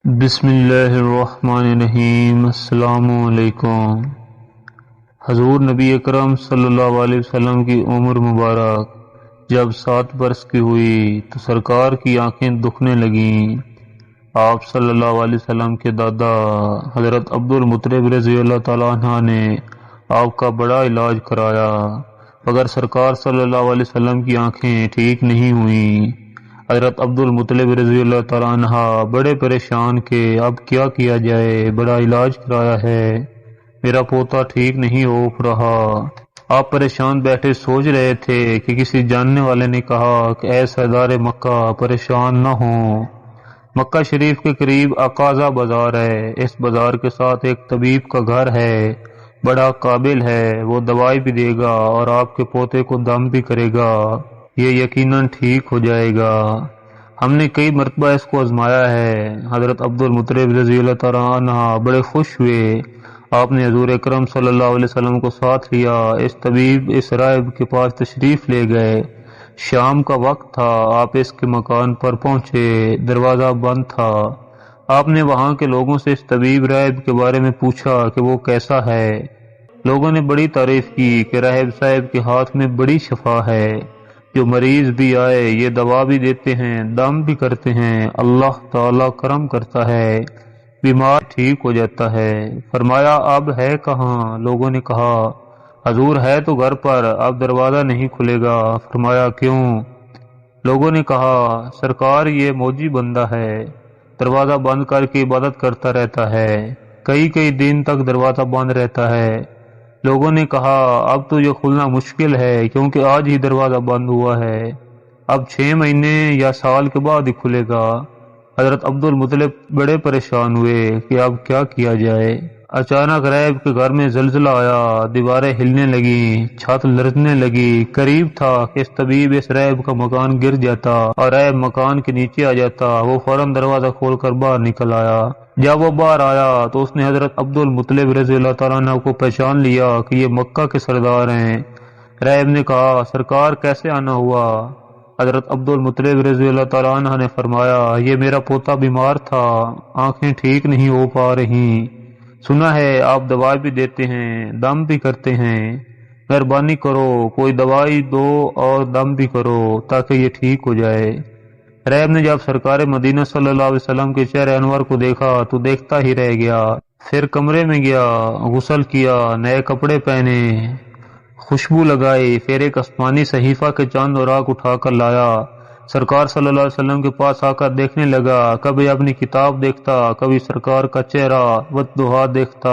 بسم اللہ الرحمن الرحیم۔ السلام علیکم۔ حضور نبی اکرم صلی اللہ علیہ وسلم کی عمر مبارک جب 7 برس کی ہوئی تو سرکار کی آنکھیں دکھنے لگیں۔ آپ صلی اللہ علیہ وسلم کے دادا حضرت عبد المطلب رضی اللہ تعالیٰ عنہ نے آپ کا بڑا علاج کرایا، مگر سرکار صلی اللہ علیہ وسلم کی آنکھیں ٹھیک نہیں ہوئیں۔ حضرت عبد المطلب رضی اللہ تعالیٰ عنہ بڑے پریشان کہ اب کیا کیا جائے، بڑا علاج کرایا ہے، میرا پوتا ٹھیک نہیں ہو رہا۔ آپ پریشان بیٹھے سوچ رہے تھے کہ کسی جاننے والے نے کہا کہ اے سردار مکہ پریشان نہ ہوں، مکہ شریف کے قریب عکاظہ بازار ہے، اس بازار کے ساتھ ایک طبیب کا گھر ہے، بڑا قابل ہے، وہ دوائی بھی دے گا اور آپ کے پوتے کو دم بھی کرے گا، یہ یقیناً ٹھیک ہو جائے گا۔ ہم نے کئی مرتبہ اس کو آزمایا ہے۔ حضرت عبد المطلب رضی اللہ تعالیٰ عنہ بڑے خوش ہوئے۔ آپ نے حضور اکرم صلی اللہ علیہ وسلم کو ساتھ لیا، اس طبیب اس راہب کے پاس تشریف لے گئے۔ شام کا وقت تھا، آپ اس کے مکان پر پہنچے، دروازہ بند تھا۔ آپ نے وہاں کے لوگوں سے اس طبیب راہب کے بارے میں پوچھا کہ وہ کیسا ہے۔ لوگوں نے بڑی تعریف کی کہ راہب صاحب کے ہاتھ میں بڑی شفا ہے، جو مریض بھی آئے یہ دوا بھی دیتے ہیں، دم بھی کرتے ہیں، اللہ تعالی کرم کرتا ہے، بیمار ٹھیک ہو جاتا ہے۔ فرمایا اب ہے کہاں؟ لوگوں نے کہا حضور ہے تو گھر پر، اب دروازہ نہیں کھلے گا۔ فرمایا کیوں؟ لوگوں نے کہا سرکار یہ موجی بندہ ہے، دروازہ بند کر کے عبادت کرتا رہتا ہے، کئی دن تک دروازہ بند رہتا ہے۔ لوگوں نے کہا اب تو یہ کھلنا مشکل ہے کیونکہ آج ہی دروازہ بند ہوا ہے، اب 6 مہینے یا سال کے بعد ہی کھلے گا۔ حضرت عبد المطلب بڑے پریشان ہوئے کہ اب کیا کیا جائے۔ اچانک راہب کے گھر میں زلزلہ آیا، دیواریں ہلنے لگیں، چھت لرزنے لگی، قریب تھا کہ اس طبیب اس راہب کا مکان گر جاتا اور راہب مکان کے نیچے آ جاتا۔ وہ فوراً دروازہ کھول کر باہر نکل آیا۔ جب وہ باہر آیا تو اس نے حضرت عبد المطلب رضی اللہ تعالیٰ عنہ کو پہچان لیا کہ یہ مکہ کے سردار ہیں۔ راہب نے کہا سرکار کیسے آنا ہوا؟ حضرت عبد المطلب رضی اللہ تعالیٰ عنہ نے فرمایا یہ میرا پوتا بیمار تھا، آنکھیں ٹھیک نہیں ہو پا رہی، سنا ہے آپ دوائی بھی دیتے ہیں، دم بھی کرتے ہیں، مہربانی کرو کوئی دوائی دو اور دم بھی کرو تاکہ یہ ٹھیک ہو جائے۔ راہب نے جب سرکار مدینہ صلی اللہ علیہ وسلم کے چہرے انور کو دیکھا تو دیکھتا ہی رہ گیا، پھر کمرے میں گیا، غسل کیا، نئے کپڑے پہنے، خوشبو لگائی، پھر ایک آسمانی صحیفہ کے چند اوراق اٹھا کر لایا، سرکار صلی اللہ علیہ وسلم کے پاس آ کر دیکھنے لگا، کبھی اپنی کتاب دیکھتا، کبھی سرکار کا چہرہ والضحیٰ دیکھتا،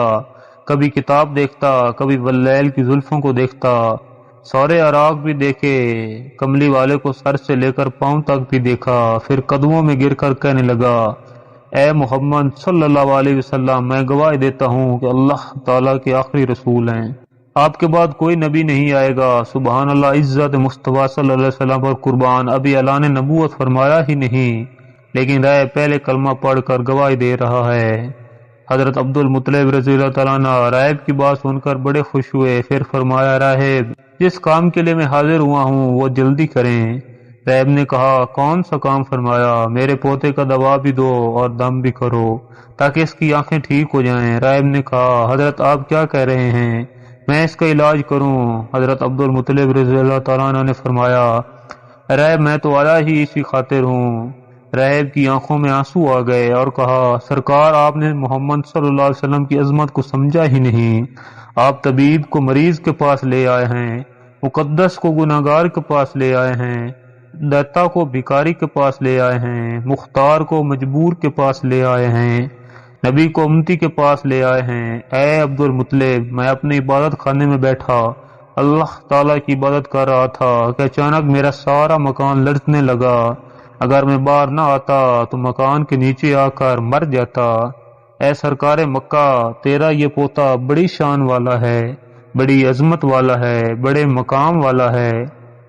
کبھی کتاب دیکھتا، کبھی واللیل کی زلفوں کو دیکھتا، سارے اوراق بھی دیکھے، کملی والے کو سر سے لے کر پاؤں تک بھی دیکھا، پھر قدموں میں گر کر کہنے لگا اے محمد صلی اللہ علیہ وسلم میں گواہی دیتا ہوں کہ اللہ تعالیٰ کے آخری رسول ہیں، آپ کے بعد کوئی نبی نہیں آئے گا، سبحان اللہ، عزت مصطفیٰ صلی اللہ علیہ وسلم پر قربان، ابھی اعلان نبوت فرمایا ہی نہیں لیکن رائے پہلے کلمہ پڑھ کر گواہی دے رہا ہے۔ حضرت عبد المطلب رضی اللہ تعالیٰ عنہ راہب کی بات سن کر بڑے خوش ہوئے، پھر فرمایا راہب جس کام کے لیے میں حاضر ہوا ہوں وہ جلدی کریں۔ راہب نے کہا کون سا کام؟ فرمایا میرے پوتے کا دوا بھی دو اور دم بھی کرو تاکہ اس کی آنکھیں ٹھیک ہو جائیں۔ راہب نے کہا حضرت آپ کیا کہہ رہے ہیں، میں اس کا علاج کروں؟ حضرت عبد المطلب رضی اللہ تعالیٰ عنہ نے فرمایا راہب میں تو آیا ہی اسی خاطر ہوں۔ راہب کی آنکھوں میں آنسو آ گئے اور کہا سرکار آپ نے محمد صلی اللہ علیہ وسلم کی عظمت کو سمجھا ہی نہیں، آپ طبیب کو مریض کے پاس لے آئے ہیں، مقدس کو گناہگار کے پاس لے آئے ہیں، داتا کو بھکاری کے پاس لے آئے ہیں، مختار کو مجبور کے پاس لے آئے ہیں، نبی کو امتی کے پاس لے آئے ہیں۔ اے عبد المطلب میں اپنے عبادت خانے میں بیٹھا اللہ تعالیٰ کی عبادت کر رہا تھا کہ اچانک میرا سارا مکان لرزنے لگا، اگر میں باہر نہ آتا تو مکان کے نیچے آ کر مر جاتا۔ اے سرکار مکہ تیرا یہ پوتا بڑی شان والا ہے، بڑی عظمت والا ہے، بڑے مقام والا ہے،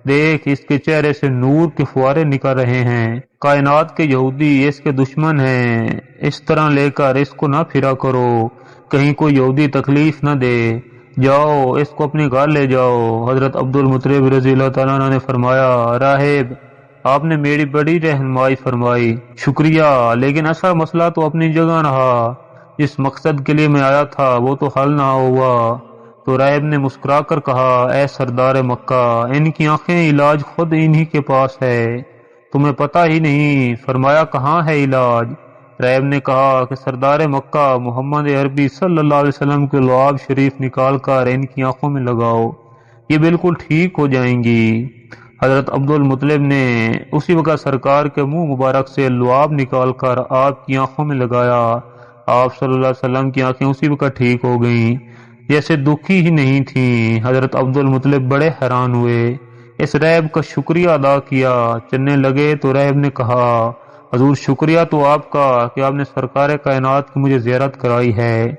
دیکھ اس کے چہرے سے نور کے فوارے نکل رہے ہیں، کائنات کے یہودی اس کے دشمن ہیں، اس طرح لے کر اس کو نہ پھرا کرو، کہیں کوئی یہودی تکلیف نہ دے، جاؤ اس کو اپنے گھر لے جاؤ۔ حضرت عبد المطلب رضی اللہ تعالیٰ عنہ نے فرمایا راہب آپ نے میری بڑی رہنمائی فرمائی، شکریہ، لیکن اصل مسئلہ تو اپنی جگہ رہا، جس مقصد کے لیے میں آیا تھا وہ تو حل نہ ہوا۔ تو راہب نے مسکرا کر کہا، اے سردار مکہ، ان کی آنکھیں، علاج خود انہی کے پاس ہے، تمہیں پتہ ہی نہیں۔ فرمایا، کہاں ہے علاج؟ راہب نے کہا کہ سردار مکہ محمد عربی صلی اللہ علیہ وسلم کے لعاب شریف نکال کر ان کی آنکھوں میں لگاؤ، یہ بالکل ٹھیک ہو جائیں گی۔ حضرت عبد المطلب نے اسی وقت سرکار کے منہ مبارک سے لعاب نکال کر آپ کی آنکھوں میں لگایا۔ آپ صلی اللہ علیہ وسلم کی آنکھیں اسی وقت ٹھیک ہو گئیں، جیسے دکھی ہی نہیں تھیں۔ حضرت عبد المطلب بڑے حیران ہوئے، اس راہب کا شکریہ ادا کیا۔ چلنے لگے تو راہب نے کہا، حضور شکریہ تو آپ کا کہ آپ نے سرکار کائنات کی مجھے زیارت کرائی ہے۔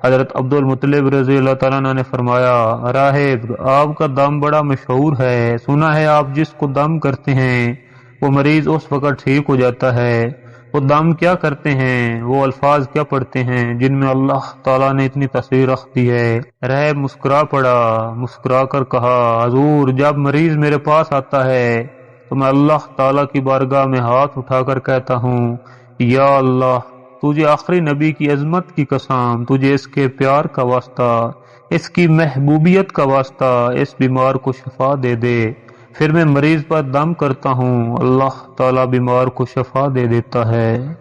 حضرت عبد المطلب رضی اللہ تعالیٰ عنہ نے فرمایا، راہب، آپ کا دم بڑا مشہور ہے، سنا ہے آپ جس کو دم کرتے ہیں وہ مریض اس وقت ٹھیک ہو جاتا ہے۔ وہ دم کیا کرتے ہیں، وہ الفاظ کیا پڑھتے ہیں جن میں اللہ تعالیٰ نے اتنی تصویر رکھ دی ہے؟ راہب مسکرا پڑا، مسکرا کر کہا، حضور جب مریض میرے پاس آتا ہے تو میں اللہ تعالیٰ کی بارگاہ میں ہاتھ اٹھا کر کہتا ہوں، یا اللہ، تجھے آخری نبی کی عظمت کی قسم، تجھے اس کے پیار کا واسطہ، اس کی محبوبیت کا واسطہ، اس بیمار کو شفا دے دے۔ پھر میں مریض پر دم کرتا ہوں، اللہ تعالیٰ بیمار کو شفا دے دیتا ہے۔